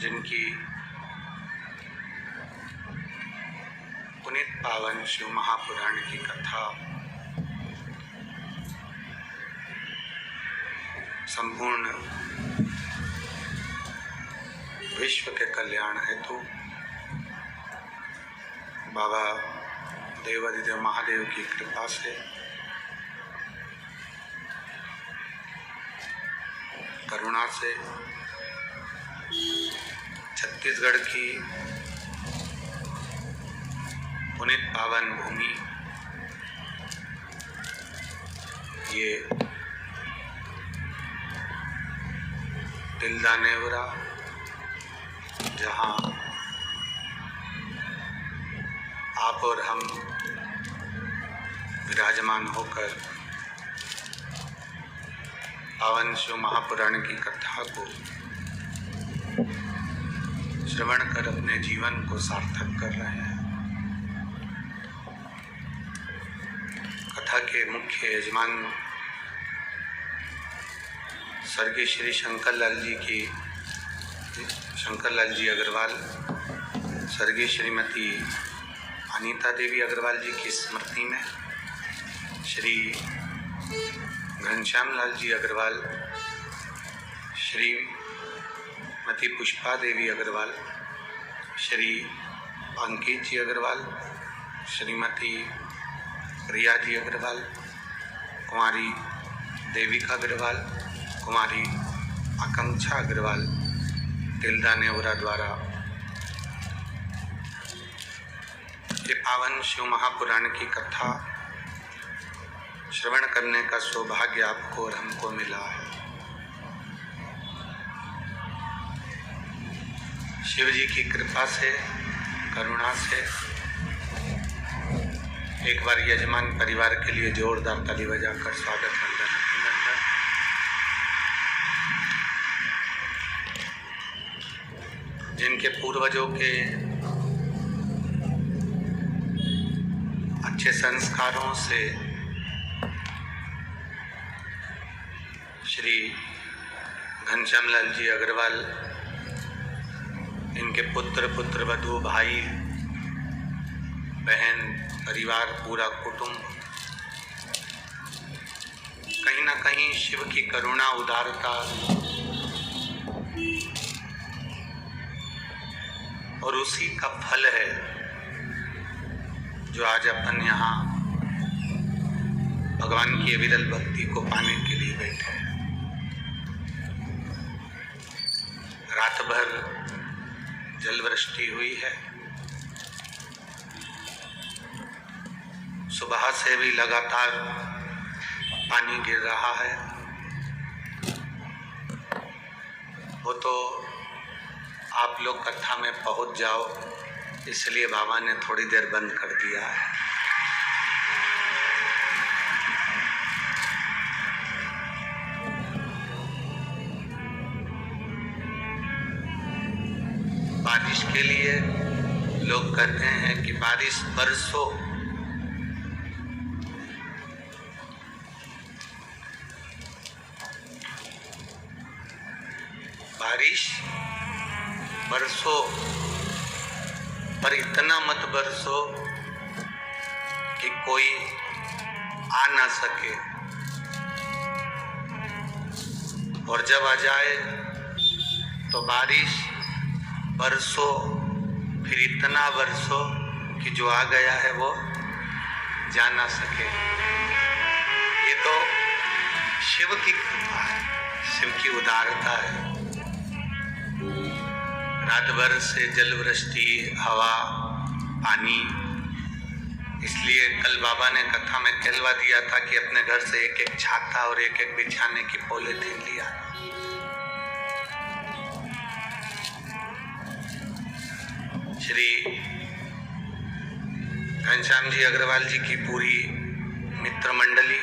जिनकी पुनीत पावन शिव महापुराण की कथा संपूर्ण विश्व के कल्याण हेतु बाबा देवाधिदेव महादेव की कृपा से करुणा से छत्तीसगढ़ की पुनीत पावन भूमि ये तिल्दा नेवरा, जहाँ आप और हम विराजमान होकर पावन शिव महापुराण की कथा को श्रवण कर अपने जीवन को सार्थक कर रहे हैं। कथा के मुख्य यजमान स्वर्गीय श्री शंकरलाल जी अग्रवाल, स्वर्गीय श्रीमती अनीता देवी अग्रवाल जी की स्मृति में श्री घनश्याम लाल जी अग्रवाल, श्रीमती पुष्पा देवी अग्रवाल, श्री अंकित जी अग्रवाल, श्रीमती प्रिया जी अग्रवाल, कुमारी देविका अग्रवाल, कुमारी आकांक्षा अग्रवाल तिल्दा नेवरा द्वारा ये पावन शिव महापुराण की कथा श्रवण करने का सौभाग्य आपको और हमको मिला है। शिव जी की कृपा से, करुणा से एक बार यजमान परिवार के लिए जोरदार ताली बजाकर स्वागत वंदन अभिनंदन। जिनके पूर्वजों के अच्छे संस्कारों से श्री घनश्याम लाल जी अग्रवाल, इनके पुत्र वधू, भाई बहन, परिवार, पूरा कुटुंब कहीं ना कहीं शिव की करुणा, उदारता और उसी का फल है जो आज अपन यहाँ भगवान की अविरल भक्ति को पाने के लिए बैठे हैं। रात भर जल वृष्टि हुई है, सुबह से भी लगातार पानी गिर रहा है। वो तो आप लोग कथा में पहुंच जाओ, इसलिए बाबा ने थोड़ी देर बंद कर दिया है। बारिश के लिए लोग कहते हैं कि बारिश बरसो, बारिश बरसो, पर इतना मत बरसो कि कोई आ ना सके, और जब आ जाए तो बारिश बरसो, फिर इतना बरसो कि जो आ गया है वो जा ना सके। ये तो शिव की कृपा है, शिव की उदारता है। रात भर से जल वृष्टि, हवा, पानी, इसलिए कल बाबा ने कथा में कहलवा दिया था कि अपने घर से एक एक छाता और एक एक बिछाने की पॉलीथीन लिया। श्री घनश्याम जी अग्रवाल जी की पूरी मित्र मंडली,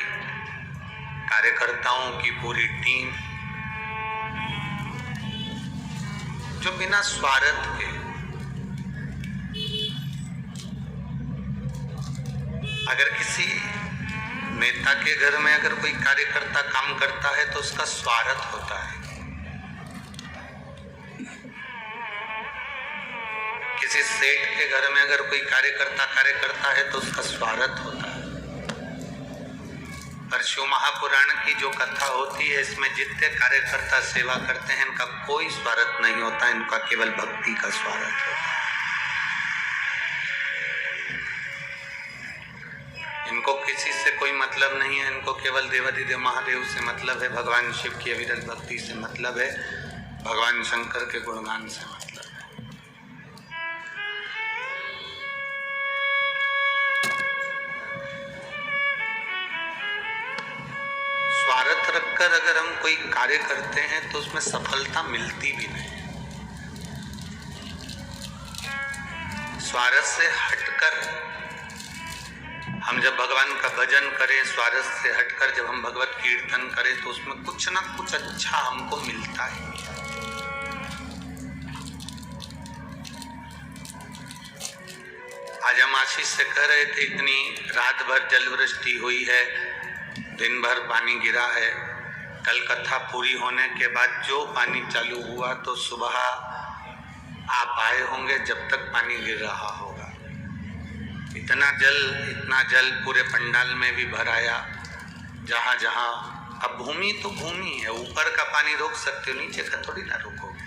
कार्यकर्ताओं की पूरी टीम जो बिना स्वार्थ के अगर किसी नेता के घर में अगर कोई कार्यकर्ता काम करता है तो उसका स्वार्थ होता है। जिस सेठ के घर में अगर कोई कार्य करता है तो उसका स्वागत होता है। पर शिव महापुराण की जो कथा होती है, इसमें जितने कार्यकर्ता सेवा करते हैं इनका कोई स्वागत नहीं होता, इनका केवल भक्ति का स्वागत होता है। इनको किसी से कोई मतलब नहीं है, इनको केवल देवाधिदेव महादेव से मतलब है, भगवान शिव की अविरल भक्ति से मतलब है, भगवान शंकर के गुणगान से मतलब है। स्वार्थ रखकर अगर हम कोई कार्य करते हैं तो उसमें सफलता मिलती भी नहीं। स्वार्थ से हटकर हम जब भगवान का भजन करें, स्वार्थ से हटकर जब हम भगवत कीर्तन करें तो उसमें कुछ ना कुछ अच्छा हमको मिलता है। आज हम आशीष से कह रहे थे, इतनी रात भर जल वृष्टि हुई है, दिन भर पानी गिरा है। कल कथा पूरी होने के बाद जो पानी चालू हुआ तो सुबह आप आए होंगे जब तक पानी गिर रहा होगा। इतना जल पूरे पंडाल में भी भर आया, जहाँ जहाँ। अब भूमि तो भूमि है, ऊपर का पानी रोक सकते हो, नीचे का थोड़ी ना रोकोगे।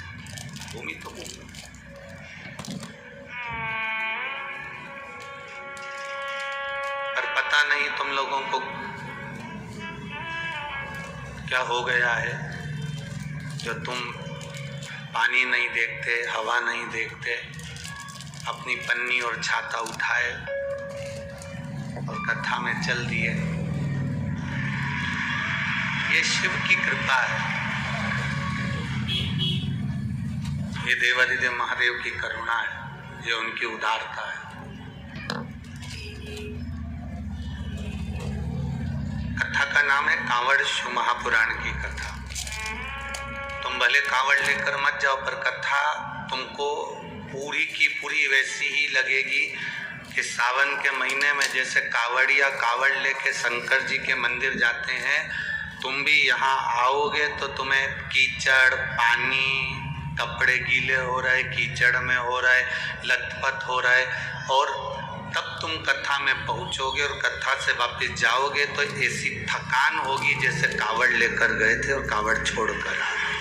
भूमि तो भूमि। पर पता नहीं तुम लोगों को क्या हो गया है, जो तुम पानी नहीं देखते, हवा नहीं देखते, अपनी पन्नी और छाता उठाए और कथा में चल दिए। ये शिव की कृपा है, ये देवाधिदेव महादेव की करुणा है, ये उनकी उदारता है। कथा का नाम है कांवड़ शिव महापुराण की कथा। तुम भले कांवड़ लेकर मत जाओ, पर कथा तुमको पूरी की पूरी वैसी ही लगेगी कि सावन के महीने में जैसे कावड़िया कावड़ लेके शंकर जी के मंदिर जाते हैं, तुम भी यहाँ आओगे तो तुम्हें कीचड़, पानी, कपड़े गीले हो रहे, कीचड़ में हो रहे, लथपथ हो रहे, और तब तुम कथा में पहुँचोगे और कथा से वापस जाओगे तो ऐसी थकान होगी जैसे कावड़ लेकर गए थे और कावड़ छोड़कर आ गए।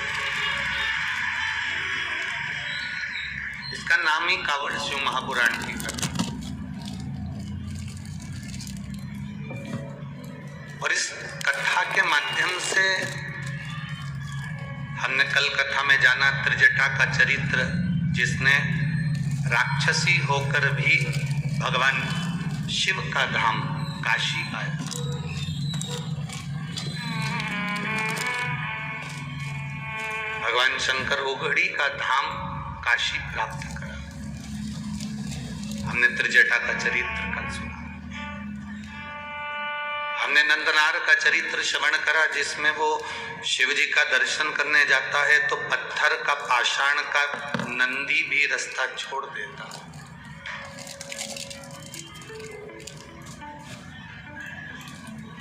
इसका नाम ही कावड़ शिव महापुराण की कथा। और इस कथा के माध्यम से हमने कल कथा में जाना त्रिजटा का चरित्र, जिसने राक्षसी होकर भी भगवान शिव का धाम काशी पाया। भगवान शंकर उगड़ी का धाम काशी प्राप्त करा। हमने त्रिजटा का चरित्र कल सुना। हमने नंदनार का चरित्र श्रवण करा, जिसमें वो शिव जी का दर्शन करने जाता है तो पत्थर का, पाषाण का नंदी भी रास्ता छोड़ देता है।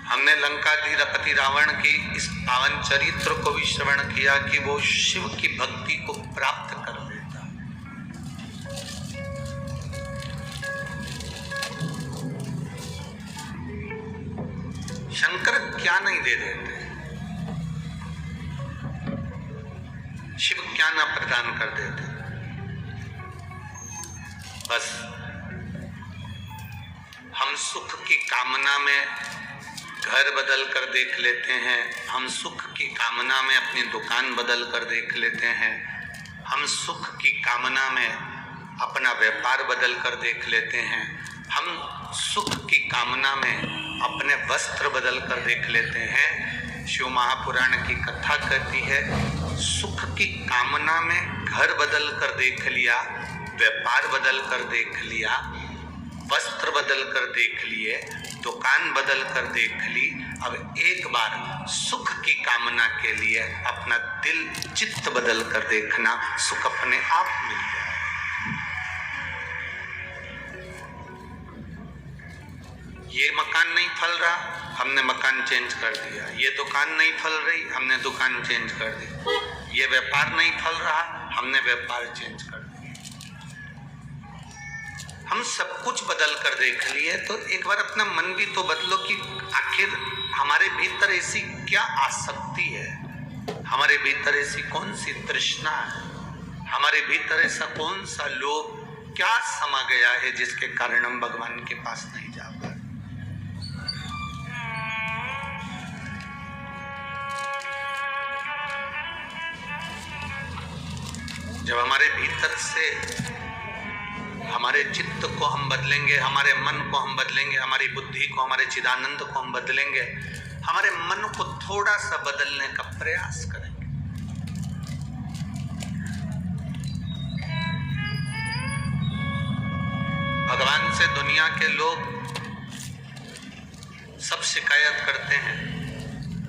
हमने लंकाधीपति रावण की इस पावन चरित्र को भी श्रवण किया कि वो शिव की भक्ति को प्राप्त कर देता। शंकर क्या नहीं दे देते, शिव क्या ना प्रदान कर देते। बस हम सुख की कामना में घर बदल कर देख लेते हैं, हम सुख की कामना में अपनी दुकान बदल कर देख लेते हैं, हम सुख की कामना में अपना व्यापार बदल कर देख लेते हैं, हम सुख की कामना में अपने वस्त्र बदल कर देख लेते हैं। शिव महापुराण की कथा कहती है, सुख की कामना में घर बदल कर देख लिया, व्यापार बदल कर देख लिया, वस्त्र बदल कर देख लिए, दुकान बदल कर देख ली। अब एक बार सुख की कामना के लिए अपना दिल, चित्त बदल कर देखना, सुख अपने आप मिल जाए। ये मकान नहीं फल रहा, हमने मकान चेंज कर दिया। ये दुकान नहीं फल रही, हमने दुकान चेंज कर दी। ये व्यापार नहीं फल रहा, हमने व्यापार चेंज कर दिया। हम सब कुछ बदल कर देख लिए, तो एक बार अपना मन भी तो बदलो कि आखिर हमारे भीतर ऐसी क्या आसक्ति है, हमारे भीतर ऐसी कौन सी तृष्णा है, हमारे भीतर ऐसा कौन सा लोभ क्या समा गया है जिसके कारण हम भगवान के पास नहीं जा पाते। जब हमारे भीतर से हमारे चित्त को हम बदलेंगे, हमारे मन को हम बदलेंगे, हमारी बुद्धि को, हमारे चिदानंद को हम बदलेंगे, हमारे मन को थोड़ा सा बदलने का प्रयास करेंगे। भगवान से दुनिया के लोग सब शिकायत करते हैं,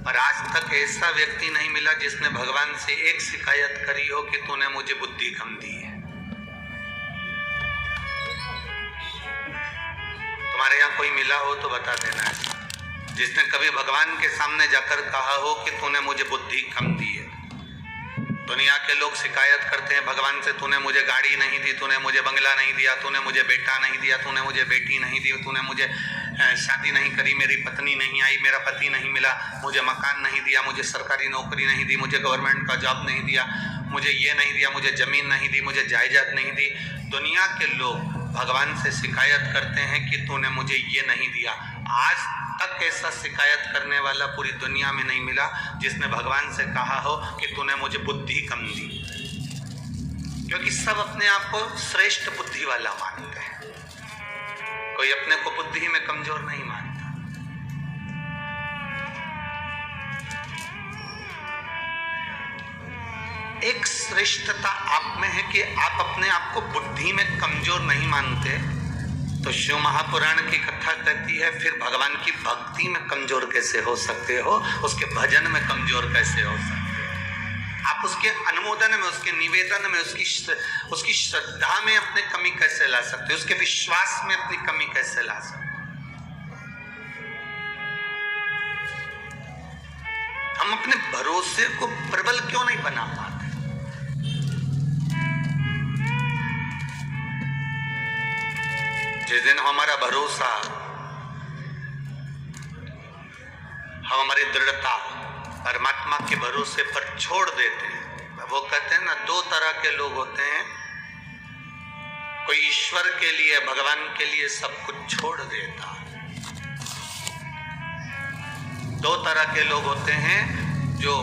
पर आज तक ऐसा व्यक्ति नहीं मिला जिसने भगवान से एक शिकायत करी हो कि तूने मुझे बुद्धि कम दी है। तुम्हारे यहाँ कोई मिला हो तो बता देना है जिसने कभी भगवान के सामने जाकर कहा हो कि तूने मुझे बुद्धि कम दी है। दुनिया के लोग शिकायत करते हैं भगवान से, तूने मुझे गाड़ी नहीं दी, तूने मुझे बंगला नहीं दिया, तूने मुझे बेटा नहीं दिया, तूने मुझे बेटी नहीं दी, तूने मुझे शादी नहीं करी, मेरी पत्नी नहीं आई, मेरा पति नहीं मिला, मुझे मकान नहीं दिया, मुझे सरकारी नौकरी नहीं दी, मुझे गवर्नमेंट का जॉब नहीं दिया, मुझे ये नहीं दिया, मुझे ज़मीन नहीं दी, मुझे जायदाद नहीं दी। दुनिया के लोग भगवान से शिकायत करते हैं कि तूने मुझे ये नहीं दिया। आज तक ऐसा शिकायत करने वाला पूरी दुनिया में नहीं मिला जिसने भगवान से कहा हो कि तूने मुझे बुद्धि कम दी, क्योंकि सब अपने आप को श्रेष्ठ बुद्धि वाला मानते हैं, कोई अपने को बुद्धि में कमजोर नहीं मानता। एक श्रेष्ठता आप में है कि आप अपने आप को बुद्धि में कमजोर नहीं मानते, तो शिव महापुराण की कथा कहती है फिर भगवान की भक्ति में कमजोर कैसे हो सकते हो, उसके भजन में कमजोर कैसे हो सकते हो, आप उसके अनुमोदन में, उसके निवेदन में, उसकी श्रद्धा में अपने कमी कैसे ला सकते हो, उसके विश्वास में अपनी कमी कैसे ला सकते हो। हम अपने भरोसे को प्रबल क्यों नहीं बना पाते। जिस दिन हमारा भरोसा, हम हमारी दृढ़ता परमात्मा के भरोसे पर छोड़ देते हैं, वो कहते हैं ना, दो तरह के लोग होते हैं, कोई ईश्वर के लिए, भगवान के लिए सब कुछ छोड़ देता है। दो तरह के लोग होते हैं, जो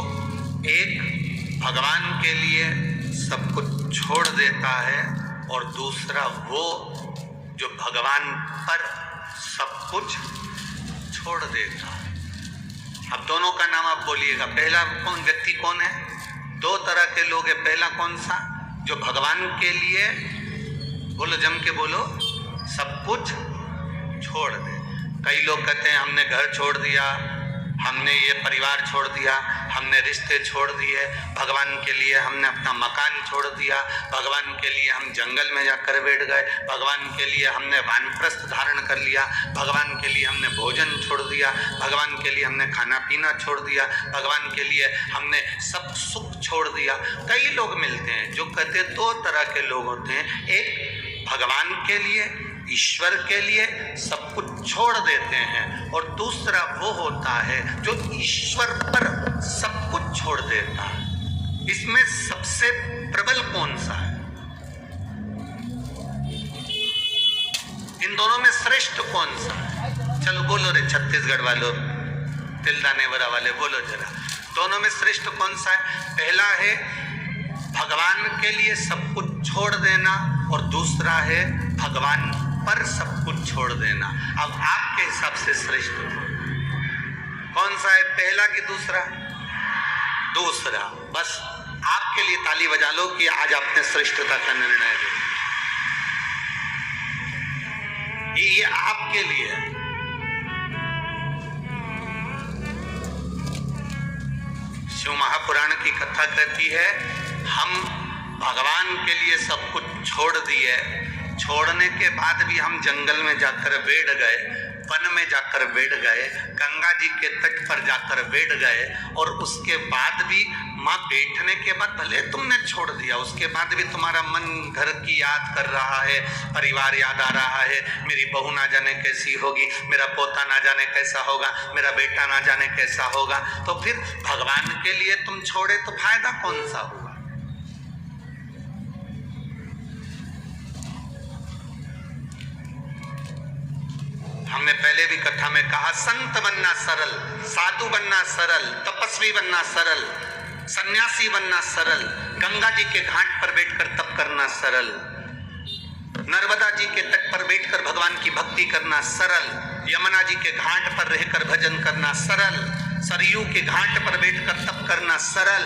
एक भगवान के लिए सब कुछ छोड़ देता है और दूसरा वो जो भगवान पर सब कुछ छोड़ देता है। अब दोनों का नाम आप बोलिएगा, पहला कौन व्यक्ति कौन है? दो तरह के लोग हैं। पहला कौन सा? जो भगवान के लिए, बोलो जम के बोलो, सब कुछ छोड़ दे। कई लोग कहते हैं हमने घर छोड़ दिया, हमने ये परिवार छोड़ दिया, हमने रिश्ते छोड़ दिए, भगवान के लिए हमने अपना मकान छोड़ दिया, भगवान के लिए हम जंगल में जाकर बैठ गए, भगवान के लिए हमने वानप्रस्थ धारण कर लिया, भगवान के लिए हमने भोजन छोड़ दिया, भगवान के लिए हमने खाना पीना छोड़ दिया, भगवान के लिए हमने सब सुख छोड़ दिया। कई लोग मिलते हैं जो कहते हैं, दो तरह के लोग होते हैं, एक भगवान के लिए, ईश्वर के लिए सब कुछ छोड़ देते हैं, और दूसरा वो होता है जो ईश्वर पर सब कुछ छोड़ देता है। इसमें सबसे प्रबल कौन सा है? इन दोनों में श्रेष्ठ कौन सा है? चलो बोलो रे छत्तीसगढ़ वालों, तिलदाने वरा वाले, बोलो जरा, दोनों में श्रेष्ठ कौन सा है? पहला है भगवान के लिए सब कुछ छोड़ देना, और दूसरा है भगवान पर सब कुछ छोड़ देना। अब आपके हिसाब से श्रेष्ठ कौन सा है, पहला कि दूसरा? दूसरा। बस आपके लिए ताली बजा लो कि आज आपने श्रेष्ठता का निर्णय लिया। ये आपके लिए है। शिव महापुराण की कथा कहती है, हम भगवान के लिए सब कुछ छोड़ दिए, छोड़ने के बाद भी हम जंगल में जाकर बैठ गए, वन में जाकर बैठ गए, गंगा जी के तट पर जाकर बैठ गए, और उसके बाद भी माँ बैठने के बाद भले तुमने छोड़ दिया, उसके बाद भी तुम्हारा मन घर की याद कर रहा है, परिवार याद आ रहा है, मेरी बहू ना जाने कैसी होगी, मेरा पोता ना जाने कैसा होगा, मेरा बेटा ना जाने कैसा होगा, तो फिर भगवान के लिए तुम छोड़े तो फायदा कौन सा हुआ। हमने पहले भी कथा में कहा, संत बनना सरल, साधु बनना सरल, तपस्वी बनना सरल, सन्यासी बनना सरल, गंगा जी के घाट पर बैठकर तप करना सरल, नर्मदा जी के तट पर बैठकर भगवान की भक्ति करना सरल, यमुना जी के घाट पर रहकर भजन करना सरल, सरयू के घाट पर बैठकर तप करना सरल,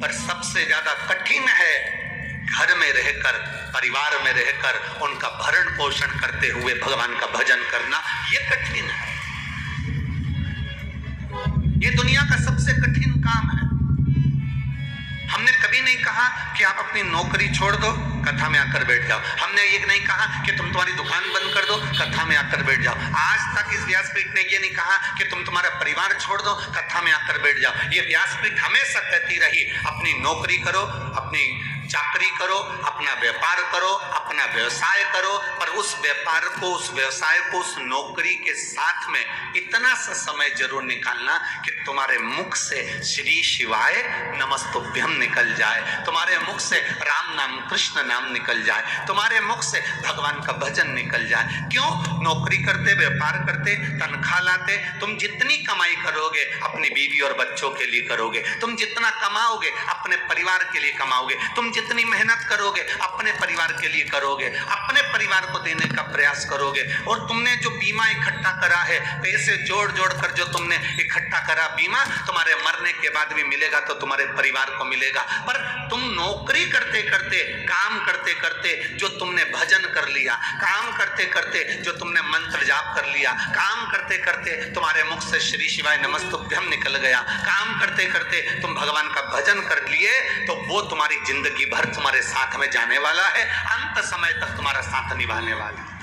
पर सबसे ज्यादा कठिन है घर में रहकर, परिवार में रहकर उनका भरण पोषण करते हुए भगवान का भजन करना, ये कठिन है। ये दुनिया का सबसे कठिन काम है। हमने कभी नहीं कहा कि आप अपनी नौकरी छोड़ दो, कथा में आकर बैठ जाओ। हमने ये नहीं कहा कि तुम तुम्हारी दुकान बंद कर दो, कथा में आकर बैठ जाओ। आज तक इस व्यासपीठ ने ये नहीं कहा कि तुम तुम्हारा परिवार छोड़ दो, कथा में आकर बैठ जाओ। ये व्यासपीठ हमेशा कहती रही, अपनी नौकरी करो, अपनी चाकरी करो, अपना व्यापार करो, अपना व्यवसाय करो, पर उस व्यापार को, उस व्यवसाय को, उस नौकरी के साथ में इतना सा समय जरूर निकालना कि तुम्हारे मुख से श्री शिवाय नमस्तुभ्यम निकल जाए, तुम्हारे मुख से राम नाम कृष्ण नाम निकल जाए, तुम्हारे मुख से भगवान का भजन निकल जाए। क्यों? नौकरी करते, व्यापार करते, तनख्वाह लाते, तुम जितनी कमाई करोगे अपनी बीवी और बच्चों के लिए करोगे, तुम जितना कमाओगे अपने परिवार के लिए कमाओगे, तुम जितनी मेहनत करोगे अपने परिवार के लिए करोगे, अपने परिवार को देने का प्रयास करोगे। और तुमने जो बीमा इकट्ठा करा है, पैसे जोड़ जोड़ कर जो तुमने इकट्ठा करा बीमा, तुम्हारे मरने के बाद भी मिलेगा तो तुम्हारे परिवार को मिलेगा। पर तुम नौकरी करते करते, काम करते करते जो तुमने भजन कर लिया, काम करते करते जो तुमने मंत्र जाप कर लिया, काम करते करते तुम्हारे मुख से श्री शिवाय नमस्तुभ्यम निकल गया, काम करते करते तुम भगवान का भजन कर लिए, तो वो तुम्हारी जिंदगी भर तुम्हारे साथ में जाने वाला है, अंत समय तक तुम्हारा साथ निभाने वाला है।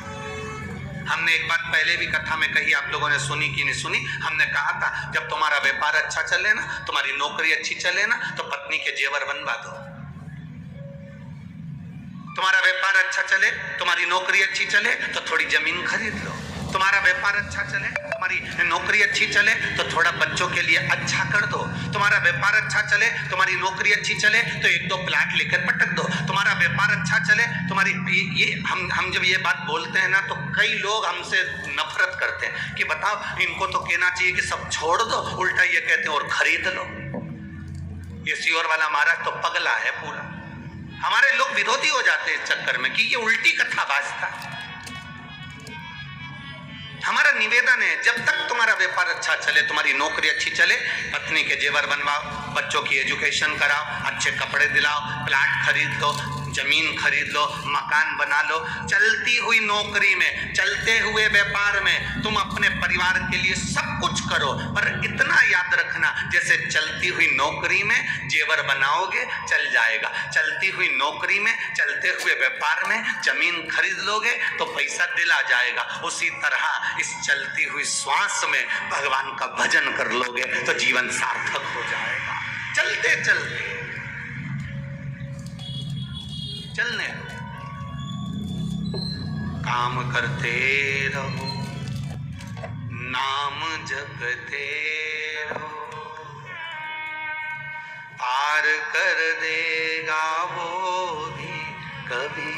हमने एक बात पहले भी कथा में कही, आप लोगों ने सुनी कि नहीं सुनी? हमने कहा था जब तुम्हारा व्यापार अच्छा चले ना, तुम्हारी नौकरी अच्छी चले ना, तो पत्नी के जेवर बनवा दो। तुम्हारा व्यापार अच्छा चले, तुम्हारी नौकरी अच्छी चले, तो थोड़ी जमीन खरीद लो। तुम्हारा व्यापार अच्छा चले, तुम्हारी नौकरी अच्छी चले, तो थोड़ा बच्चों के लिए अच्छा कर दो। तुम्हारा व्यापार अच्छा चले, तुम्हारी नौकरी अच्छी चले, तो एक दो प्लाट लेकर पटक दो। तुम्हारा व्यापार अच्छा चले, तुम्हारी ये हम जब ये बात बोलते हैं ना, तो कई लोग हमसे नफरत करते हैं कि बताओ, इनको तो कहना चाहिए कि सब छोड़ दो, उल्टा ये कहते हैं और खरीद लो। ये सीओर वाला महाराज तो पगला है पूरा। हमारे लोग विरोधी हो जाते हैं इस चक्कर में कि ये उल्टी कथा बाजता। हमारा निवेदन है, जब तक तुम्हारा व्यापार अच्छा चले, तुम्हारी नौकरी अच्छी चले, पत्नी के जेवर बनवाओ, बच्चों की एजुकेशन कराओ, अच्छे कपड़े दिलाओ, प्लाट खरीद लो, जमीन खरीद लो, मकान बना लो। चलती हुई नौकरी में, चलते हुए व्यापार में तुम अपने परिवार के लिए सब कुछ करो, पर इतना याद रखना, जैसे चलती हुई नौकरी में जेवर बनाओगे चल जाएगा, चलती हुई नौकरी में, चलते हुए व्यापार में जमीन खरीद लोगे तो पैसा दिला जाएगा। उसी तरह इस चलती हुई श्वास में भगवान का भजन कर लोगे तो जीवन सार्थक हो जाएगा। चलते चलते चलने काम करते रहो, नाम जपते रहो, पार कर देगा वो भी कभी